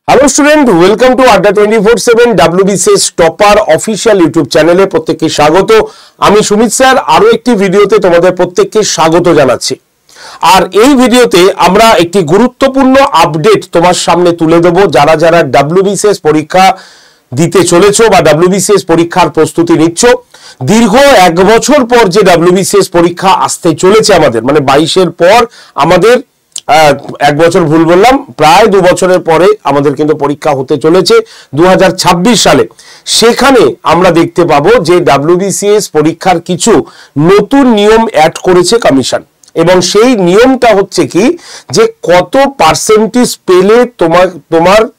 Hello student, welcome to আড্ডা 24/7 WBCS topper official YouTube চ্যানেলে প্রত্যেককে স্বাগত। আমি সুমিত স্যার আরো একটি ভিডিওতে তোমাদের প্রত্যেককে স্বাগত জানাচ্ছি। আর এই ভিডিওতে আমরা একটি গুরুত্বপূর্ণ আপডেট তোমার সামনে তুলে দেব। যারা যারা WBCS পরীক্ষা দিতে চলেছো বা WBCS পরীক্ষার প্রস্তুতি নিচ্ছ, দীর্ঘ 1 বছর পর যে WBCS পরীক্ষা আসতে চলেছে আমাদের, মানে 22-এর পর আমাদের 1 বছর ভুল বললাম, প্রায় 2 বছরের পরে আমাদের কিন্তু পরীক্ষা হতে চলেছে 2026 সালে। সেখানে আমরা দেখতে পাবো যে WBCS পরীক্ষার কিছু নতুন নিয়ম অ্যাড করেছে কমিশন, এবং সেই নিয়মটা হচ্ছে কি যে কত পার্সেন্টেজ পেলে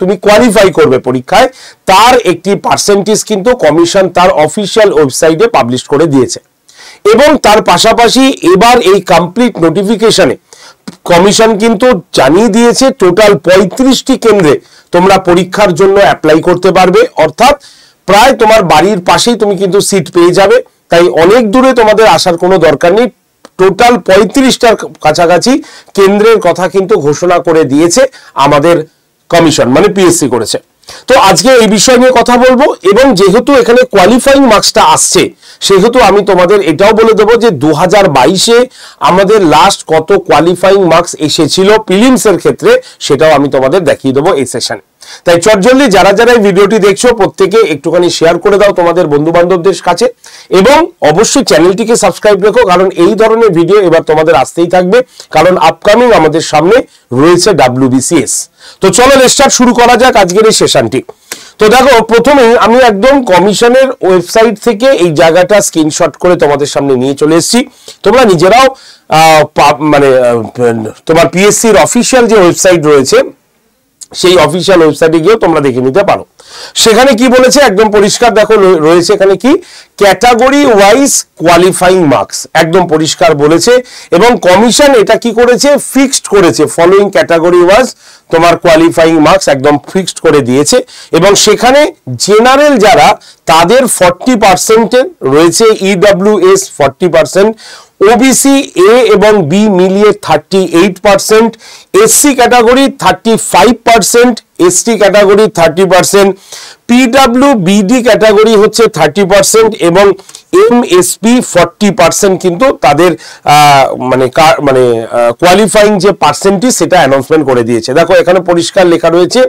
তুমি কোয়ালিফাই করবে পরীক্ষায়, তার একটি পার্সেন্টেজ কিন্তু কমিশন তার অফিসিয়াল ওয়েবসাইটে পাবলিশ করে দিয়েছে। এবং তার পাশাপাশি এবার এই কমপ্লিট নোটিফিকেশনে কমিশন কিন্তু জানিয়ে দিয়েছে টোটাল 35টি কেন্দ্রে তোমরা পরীক্ষার জন্য অ্যাপ্লাই করতে পারবে, অর্থাৎ প্রায় তোমার বাড়ির পাশেই তুমি কিন্তু সিট পেয়ে যাবে। তাই অনেক দূরে তোমাদের আসার কোনো দরকার নেই। টোটাল 35টার কাছাকাছি কেন্দ্রের কথা কিন্তু ঘোষণা করে দিয়েছে আমাদের কমিশন, মানে পিএসসি করেছে। তো আজকে এই বিষয় নিয়ে কথা বলবো, এবং যেহেতু এখানে কোয়ালিফাইং মার্কসটা আসছে সেহেতু আমি তোমাদের এটাও বলে দেবো যে 2022-এ আমাদের লাস্ট কত কোয়ালিফাইং মার্কস এসেছিল প্রিলিমসের ক্ষেত্রে, সেটাও আমি তোমাদের দেখিয়ে দেবো এই সেশনে। তাই চটজলদি যারা যারা এই ভিডিওটি দেখছো প্রত্যেকে একটুখানি শেয়ার করে দাও তোমাদের বন্ধু বান্ধবদের কাছে, এবং অবশ্যই চ্যানেলটিকে সাবস্ক্রাইব রেখো, কারণ এই ধরনের ভিডিও এবার তোমাদের আসতেই থাকবে, কারণ আপকামিং আমাদের সামনে রয়েছে WBCS। তো চলো স্টার্ট শুরু করা যাক আজকের এই সেশনটি। তো দেখো, প্রথমে আমি একদম কমিশনের ওয়েবসাইট থেকে এই জায়গাটা স্ক্রিনশট করে তোমাদের সামনে নিয়ে চলে এসেছি। তোমরা নিজেরাও মানে তোমার পিএসসির অফিসিয়াল যে ওয়েবসাইট রয়েছে সেই অফিসিয়াল ওয়েবসাইটে গিয়েও তোমরা দেখে নিতে পারো। সেখানে কি বলেছে একদম পরিষ্কার দেখো রয়েছে, এখানে কি ক্যাটাগরি ওয়াইজ কোয়ালিফাইং মার্কস একদম পরিষ্কার বলেছে, এবং কমিশন এটা কি করেছে ফিক্সড করেছে, ফলোইং ক্যাটাগরি ওয়াইজ তোমার কোয়ালিফাইং মার্কস একদম ফিক্সড করে দিয়েছে। এবং সেখানে জেনারেল যারা তাদের 40% রয়েছে, EWS 40%, ওবিসি এ এবং বি মিলিয়ে 38%, SC category 35%, ST category 30%, PWBD category হচ্ছে 30%, এবং এমএসপি 40% কিন্তু তাদের মানে কোয়ালিফাইং যে পার্সেন্টেজ সেটা অ্যানাউন্সমেন্ট করে দিয়েছে। দেখো এখানে পরিষ্কার লেখা রয়েছে,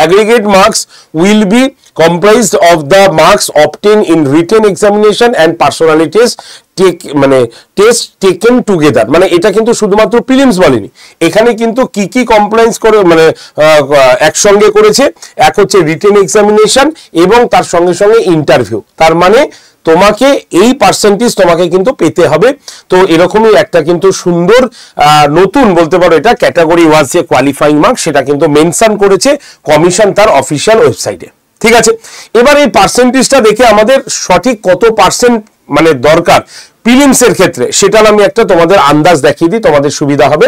aggregate marks will be comprised of the marks obtained in written examination and personality test taken together। মানে এটা কিন্তু শুধুমাত্র প্রিলিমস বলেনি, এখানে কিন্তু কি কি কমপ্লায়েন্স করে মানে একসঙ্গে করেছে। এক হচ্ছে রিটেন এক্সামিনেশন এবং তার সঙ্গে সঙ্গে ইন্টারভিউ, তার মানে তোমাকে এই পার্সেন্টেজ তোমাকে কিন্তু পেতে হবে। তো এরকমই একটা কিন্তু সুন্দর নতুন বলতে পারো এটা ক্যাটাগরি ওয়াইজ যে কোয়ালিফাইং মার্ক সেটা কিন্তু মেনশন করেছে কমিশন তার অফিসিয়াল ওয়েবসাইটে। ঠিক আছে, এবার এই পার্সেন্টেজটা দেখে আমাদের সঠিক কত পার্সেন্ট মানে দরকার প্রিলিমসের ক্ষেত্রে সেটা আমি একটা তোমাদের আন্দাজ দেখিয়ে দিই, তোমাদের সুবিধা হবে।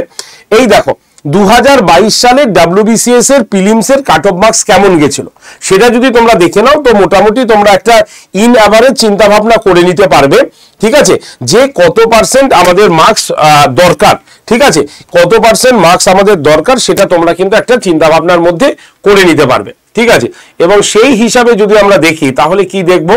এই দেখো 2022 সালের WBCS এর প্রিলিমসের কাট অফ মার্কস কেমন গেছিল সেটা যদি তোমরা দেখে নাও, তো মোটামুটি তোমরা একটা ইন অ্যাভারেজ চিন্তা ভাবনা করে নিতে পারবে। ঠিক আছে, যে কত পার্সেন্ট আমাদের মার্কস দরকার, ঠিক আছে, কত পার্সেন্ট মার্কস আমাদের দরকার সেটা তোমরা কিন্তু একটা চিন্তা ভাবনার মধ্যে করে নিতে পারবে। ঠিক আছে, এবং সেই হিসাবে যদি আমরা দেখি তাহলে কি দেখবো,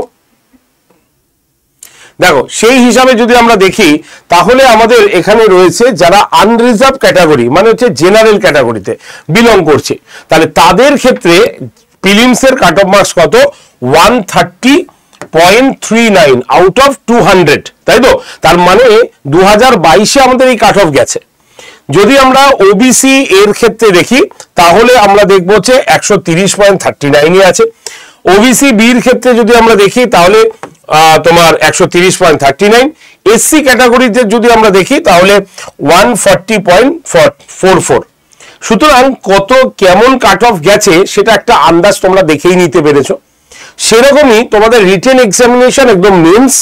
দেখো সেই হিসাবে যদি আমরা দেখি তাহলে আমাদের এখানে রয়েছে যারা আনরিজার্ভ ক্যাটাগরি মানে হচ্ছে জেনারেল ক্যাটাগরিতে বিলং করছে, তাহলে তাদের ক্ষেত্রে প্রিলিমসের কাট অফ মার্কস কত 130.39 আউট অফ 200, তাই তো? তার মানে 2022-এ আমাদের এই কাট অফ গেছে। যদি আমরা ওবিসি এর ক্ষেত্রে দেখি তাহলে আমরা দেখবো হচ্ছে 130.39 আছে। ওবিসি বির ক্ষেত্রে যদি আমরা দেখি তাহলে তোমার 130.39, এসসি ক্যাটাগরিতে যদি আমরা দেখি তাহলে 140.44। সুতরাং কত কেমন কাট অফ গেছে সেটা একটা আন্দাজ তোমরা দেখেই নিতে পেরেছো। সেরকমই তোমাদের রিটেন এক্সামিনেশন একদম মেন্স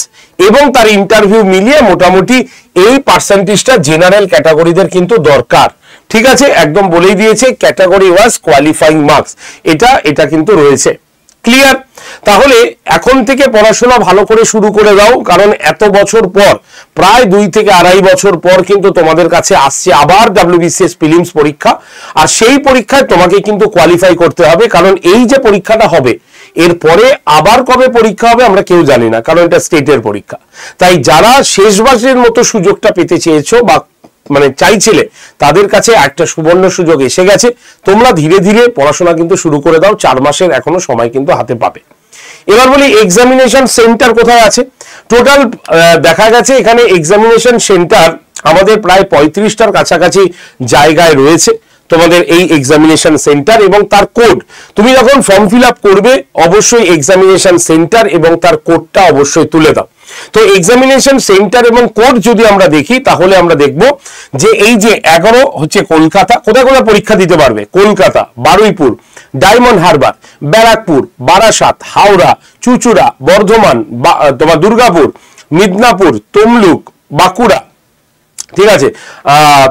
এবং তার ইন্টারভিউ মিলিয়ে মোটামুটি এই পার্সেন্টেজটা জেনারেল ক্যাটাগরিদের কিন্তু দরকার। ঠিক আছে, একদম বলেই দিয়েছে ক্যাটাগরি ওয়াইজ কোয়ালিফাইং মার্কস এটা কিন্তু রয়েছে। ক্লিয়ার? তাহলে এখন থেকে পড়াশোনা ভালো করে শুরু করে দাও, কারণ এত বছর পর, প্রায় 2 থেকে 2.5 বছর পর কিন্তু তোমাদের কাছে আসছে আবার WBCS প্রিলিমস পরীক্ষা। আর সেই পরীক্ষায় তোমাকে কিন্তু কোয়ালিফাই করতে হবে, কারণ এই যে পরীক্ষাটা হবে এরপরে আবার কবে পরীক্ষা হবে আমরা কেউ জানি না, কারণ এটা স্টেটের পরীক্ষা। তাই যারা শেষবারের মতো সুযোগটা পেতে চেয়েছো বা মানে চাইছিলে, তাদের কাছে একটা সুবর্ণ সুযোগ এসে গেছে। তোমরা ধীরে ধীরে পড়াশোনা কিন্তু শুরু করে দাও, 4 মাসের এখনো সময় কিন্তু হাতে পাবে। এবার বলি এক্সামিনেশন সেন্টার কোথায় আছে। টোটাল দেখা গেছে এখানে এক্সামিনেশন সেন্টার আমাদের প্রায় 35টার কাছাকাছি জায়গায় রয়েছে তোমাদের এই এক্সামিনেশন সেন্টার এবং তার কোড। তুমি যখন ফর্ম ফিল আপ করবে অবশ্যই এক্সামিনেশন সেন্টার এবং তার কোডটা অবশ্যই তুলে দাও। তো এক্সামিনেশন সেন্টার এবং কোড যদি আমরা দেখি তাহলে আমরা দেখব যে এই যে 11 হচ্ছে কলকাতা, কোথায় কোথায় পরীক্ষা দিতে পারবে, কলকাতা, বারুইপুর, ডায়মন্ড হারবার, ব্যারাকপুর, বারাসাত, হাওড়া, চুচুড়া, বর্ধমান, তোমার দুর্গাপুর, মিদনাপুর, তমলুক, বাঁকুড়া, ঠিক আছে,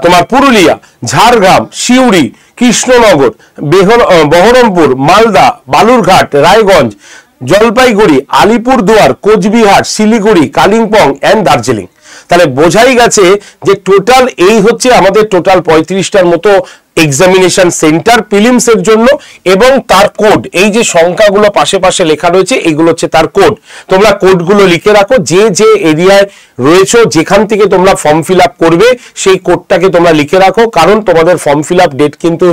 তোমার পুরুলিয়া, ঝাড়গ্রাম, সিউড়ি, কৃষ্ণনগর, বহরমপুর, মালদা, বালুরঘাট, রায়গঞ্জ, জলপাইগুড়ি, আলিপুরদুয়ার, কোচবিহার, শিলিগুড়ি, কালিম্পং এন্ড দার্জিলিং। তাহলে বোঝাই গেছে যে টোটাল এই হচ্ছে আমাদের টোটাল 35টার মতো এক্সামিনেশন সেন্টার প্রিলিমস এর জন্য এবং তার কোড। এই যে সংখ্যাগুলো পাশে পাশে লেখা রয়েছে এগুলো হচ্ছে তার কোড। তোমরা কোডগুলো লিখে রাখো, যে যে এরিয়ায় রয়েছে যেখান থেকে তোমরা ফর্ম ফিল আপ করবে সেই কোডটাকে তোমরা লিখে রাখো, কারণ তোমাদের ফর্ম ফিল আপ ডেট কিন্তু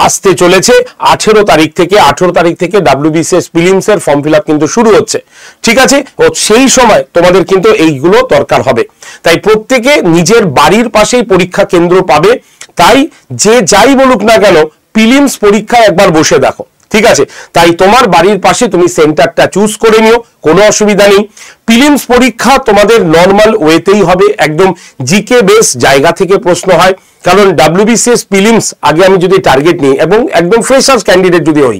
আসতে চলেছে 18 তারিখ থেকে। 18 তারিখ থেকে WBCS প্রিলিমস এর ফর্ম ফিল আপ কিন্তু শুরু হচ্ছে, ঠিক আছে। ও সেই সময় তোমাদের কিন্তু এইগুলো দরকার হবে। তাই প্রত্যেকে নিজের বাড়ির পাশেই পরীক্ষা কেন্দ্র পাবে। তাই যে যাই বলুক না কেন প্রিলিমস পরীক্ষায় একবার বসে দেখো, ঠিক আছে। তাই তোমার বাড়ির পাশে তুমি সেন্টারটা চুজ করে নিও, কোনো অসুবিধা নেই। প্রিলিমস পরীক্ষা তোমাদের নর্মাল ওয়েতেই হবে, একদম জিকে বেস জায়গা থেকে প্রশ্ন হয়। কারণ WBCS প্রিলিমস আগে আমি যদি টার্গেট নিই এবং একদম ফ্রেশার্স ক্যান্ডিডেট যদি হই,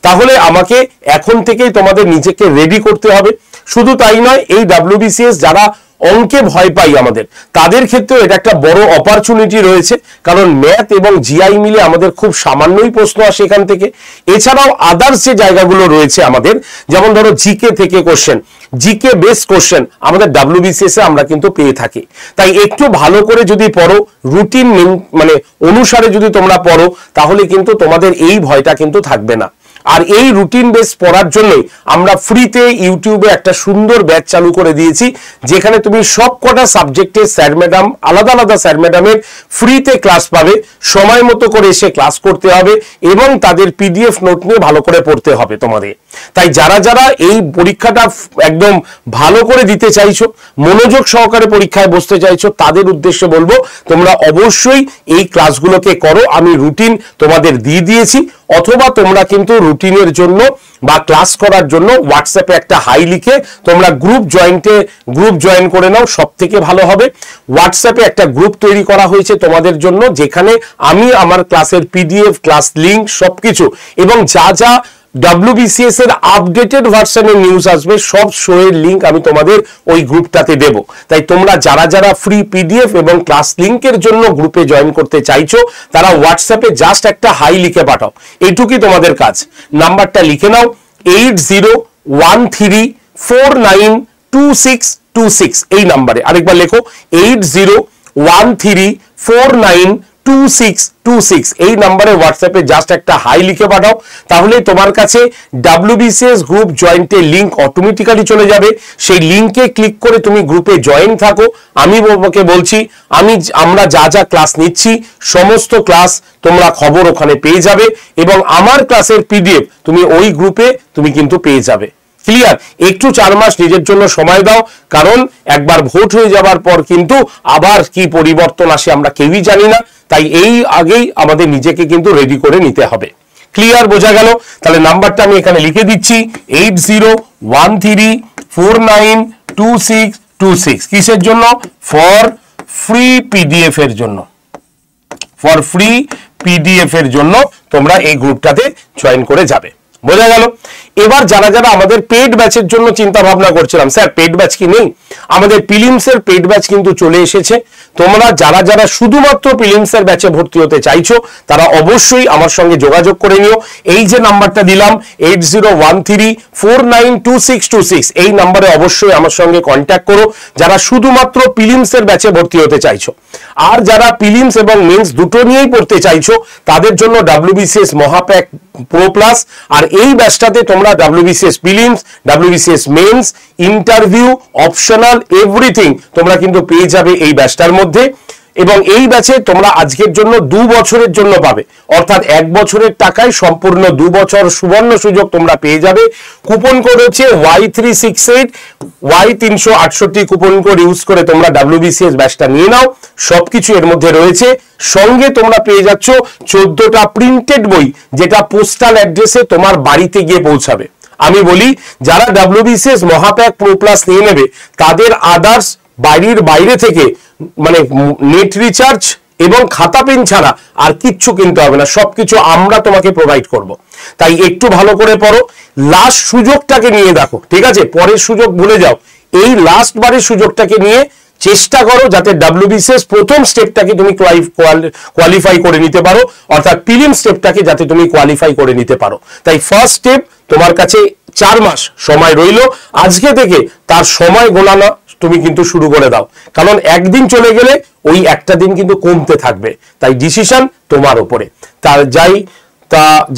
তাহলে আমাকে এখন থেকেই তোমাদের নিজেকে রেডি করতে হবে। শুধু তাই নয়, এই WBCS যারা অঙ্কে ভয় পাই আমাদের, তাদের ক্ষেত্রেও এটা একটা বড় অপরচুনিটি রয়েছে, কারণ ম্যাথ এবং জিআই মিলে আমাদের খুব সামান্যই প্রশ্ন আসে এখান থেকে। এছাড়াও আদার্স যে জায়গাগুলো রয়েছে আমাদের, যেমন ধরো জিকে থেকে কোশ্চেন, জিকে বেস কোশ্চেন আমাদের WBCS এ আমরা কিন্তু পেয়ে থাকি। তাই একটু ভালো করে যদি পড়ো, রুটিন মানে অনুসারে যদি তোমরা পড়ো, তাহলে কিন্তু তোমাদের এই ভয়টা কিন্তু থাকবে না। আর এই রুটিন বেস পড়ার জন্যই আমরা ফ্রিতে ইউটিউবে একটা সুন্দর ব্যাচ চালু করে দিয়েছি, যেখানে তুমি সব কটা সাবজেক্টে স্যার ম্যাডাম আলাদা আলাদা স্যার ম্যাডামের ফ্রিতে ক্লাস পাবে। সময় মতো করে এসে ক্লাস করতে হবে এবং তাদের PDF নোট নিয়ে ভালো করে পড়তে হবে তোমাদের। তাই যারা যারা এই পরীক্ষাটা একদম ভালো করে দিতে চাইছো, মনোযোগ সহকারে পরীক্ষায় বসতে চাইছো, তাদের উদ্দেশ্যে বলবো তোমরা অবশ্যই এই ক্লাসগুলোকে করো। আমি রুটিন তোমাদের দিয়ে দিয়েছি, অথবা তোমরা কিন্তু রুটিনের জন্য বা ক্লাস করার জন্য হোয়াটসঅ্যাপে একটা হাই লিখে তোমরা গ্রুপ জয়েন করে নাও, সব থেকে ভালো হবে। হোয়াটসঅ্যাপে একটা গ্রুপ তৈরি করা হয়েছে তোমাদের জন্য, যেখানে আমি আমার ক্লাসের PDF, ক্লাস লিঙ্ক সবকিছু এবং যা যা WBCS এর আপডেটেড ভার্সনের নিউজ আসবে সব শোয়ের লিঙ্ক আমি তোমাদের ওই গ্রুপটাতে দেব। তাই তোমরা যারা যারা ফ্রি PDF এবং ক্লাস লিঙ্কের জন্য গ্রুপে জয়েন করতে চাইছো, তারা হোয়াটসঅ্যাপে জাস্ট একটা হাই লিখে পাঠাও, এইটুকুই তোমাদের কাজ। নাম্বারটা লিখে নাও 8013492626, এই নাম্বারে। আরেকবার লেখো 8013492626, এই নাম্বারে হোয়াটসঅ্যাপে জাস্ট একটা হাই লিখে পাঠাও। তাহলে তোমার কাছে WBCS গ্রুপ জয়েন্টের লিঙ্ক অটোমেটিক্যালি চলে যাবে। সেই লিঙ্কে ক্লিক করে তুমি গ্রুপে জয়েন থাকো। আমি তোমাকে বলছি, আমরা যা যা ক্লাস নিচ্ছি সমস্ত ক্লাস তোমরা খবর ওখানে পেয়ে যাবে এবং আমার ক্লাসের PDF তুমি ওই গ্রুপে তুমি কিন্তু পেয়ে যাবে। ক্লিয়ার? একটু 4 মাস নিজের জন্য সময় দাও, কারণ একবার ভোট হয়ে যাবার পর কিন্তু আবার কি পরিবর্তন আসে আমরা কেউই জানি না। তাই এই আগেই আমাদের নিজেকে কিন্তু রেডি করে নিতে হবে। ক্লিয়ার? বোঝা গেল? তাহলে নাম্বারটা আমি এখানে লিখে দিচ্ছি 8013492626। কিসের জন্য? ফর ফ্রি PDF এর জন্য। ফর ফ্রি PDF এর জন্য তোমরা এই গ্রুপটাতে জয়েন করে যাবে। বোঝা গেল? এবার যারা যারা আমাদের পেড ব্যাচের জন্য চিন্তা ভাবনা করছিলাম, স্যার পেড ব্যাচ কি নেই, আমাদের প্রিলিমসের পেড ব্যাচ কিন্তু চলে এসেছে। তোমরা যারা যারা শুধুমাত্র প্রিলিমসের ব্যাচে ভর্তি হতে চাইছো তারা অবশ্যই আমার সঙ্গে যোগাযোগ করে নিও। এই যে নাম্বারটা দিলাম 8013492626, এই নাম্বারে অবশ্যই আমার সঙ্গে কন্ট্যাক্ট করো যারা শুধুমাত্র প্রিলিমসের ব্যাচে ভর্তি হতে চাইছো। আর যারা প্রিলিমস এবং মেন্স দুটো নিয়েই পড়তে চাইছো তাদের জন্য WBCS মহাপ্যাক প্রো প্লাস, আর এই ব্যাচটাতে তোমরা WBCS prelims, WBCS mains, interview, optional everything তোমরা কিন্তু পেয়ে যাবে এই ব্যাচটার মধ্যে। এবং এই ব্যাচে তোমরা আজকের জন্য 2 বছরের জন্য পাবে, অর্থাৎ 1 বছরের টাকায় সম্পূর্ণ 2 বছর সুবর্ণ সুযোগ তোমরা পেয়ে যাবে। কুপন কোড হচ্ছে Y368, Y368 coupon code use করে তোমরা WBCS ব্যাচটা নিয়ে নাও। সবকিছু এর মধ্যে রয়েছে, সঙ্গে তোমরা পেয়ে যাচ্ছ 14টা প্রিন্টেড বই যেটা পোস্টাল অ্যাড্রেসে তোমার বাড়িতে গিয়ে পৌঁছাবে। আমি বলি যারা WBCS মহাপ্যাক প্রো প্লাস নিয়ে নেবে তাদের আদার্স বাড়ির বাইরে থেকে মানে নেট রিচার্জ এবং খাতা পেন ছাড়া আর কিচ্ছু কিনতে হবে না, সবকিছু আমরা তোমাকে প্রোভাইড করব। তাই একটু ভালো করে পড়ো, লাস্ট সুযোগটাকে নিয়ে দেখো, ঠিক আছে? পরের সুযোগ ভুলে যাও, এই লাস্ট বারের সুযোগটাকে নিয়ে চেষ্টা করো যাতে WBCS প্রথম স্টেপটাকে তুমি কোয়ালিফাই করে নিতে পারো, অর্থাৎ প্রিলিম স্টেপটাকে যাতে তুমি কোয়ালিফাই করে নিতে পারো। তাই ফার্স্ট স্টেপ তোমার কাছে 4 মাস সময় রইল, আজকে থেকে তার সময় গোনানো তুমি কিন্তু শুরু করে দাও, কারণ একদিন চলে গেলে ওই একটা দিন কিন্তু কমতে থাকবে। তাই ডিসিশন তোমার উপরে। তার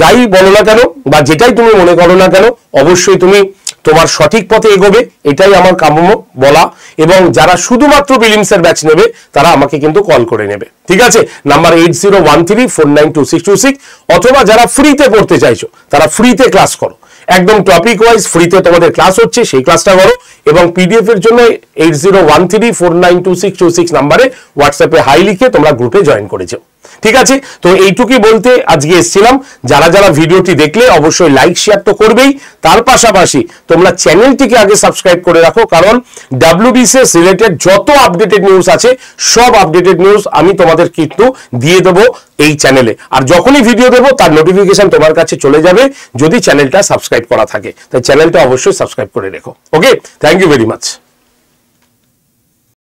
যাই বলো না কেন বা যেটাই তুমি মনে করো না কেন, অবশ্যই তুমি তোমার সঠিক পথে এগোবে, এটাই আমার কাম্য বলা। এবং যারা শুধুমাত্র প্রিলিমসের ব্যাচ নেবে তারা আমাকে কিন্তু কল করে নেবে, ঠিক আছে? নাম্বার 8013492626, অথবা যারা ফ্রিতে পড়তে চাইছো তারা ফ্রিতে ক্লাস করো, একদম টপিক ওয়াইজ ফ্রিতে তোমাদের ক্লাস হচ্ছে, সেই ক্লাসটা করো। এবং পিডিএফ এর জন্য 8013492626 নাম্বারে হোয়াটসঅ্যাপে হাই লিখে তোমরা গ্রুপে জয়েন করেছো, ঠিক আছে? তো এইটুকুই বলতে আজকে এসেছিলাম। যারা যারা ভিডিওটি দেখলে অবশ্যই লাইক শেয়ার তো করবেই, তার পাশাপাশি তোমরা চ্যানেলটিকে আগে সাবস্ক্রাইব করে রাখো, কারণ WBCS রিলেটেড যত আপডেটেড নিউজ আছে সব আপডেটেড নিউজ আমি তোমাদের কিন্তু দিয়ে দেবো এই চ্যানেলে। আর যখনই ভিডিও দেবো তার নোটিফিকেশন তোমার কাছে চলে যাবে যদি চ্যানেলটা সাবস্ক্রাইব করা থাকে। তাই চ্যানেলটা অবশ্যই সাবস্ক্রাইব করে রেখো। ওকে, থ্যাংক ইউ ভেরি মাচ।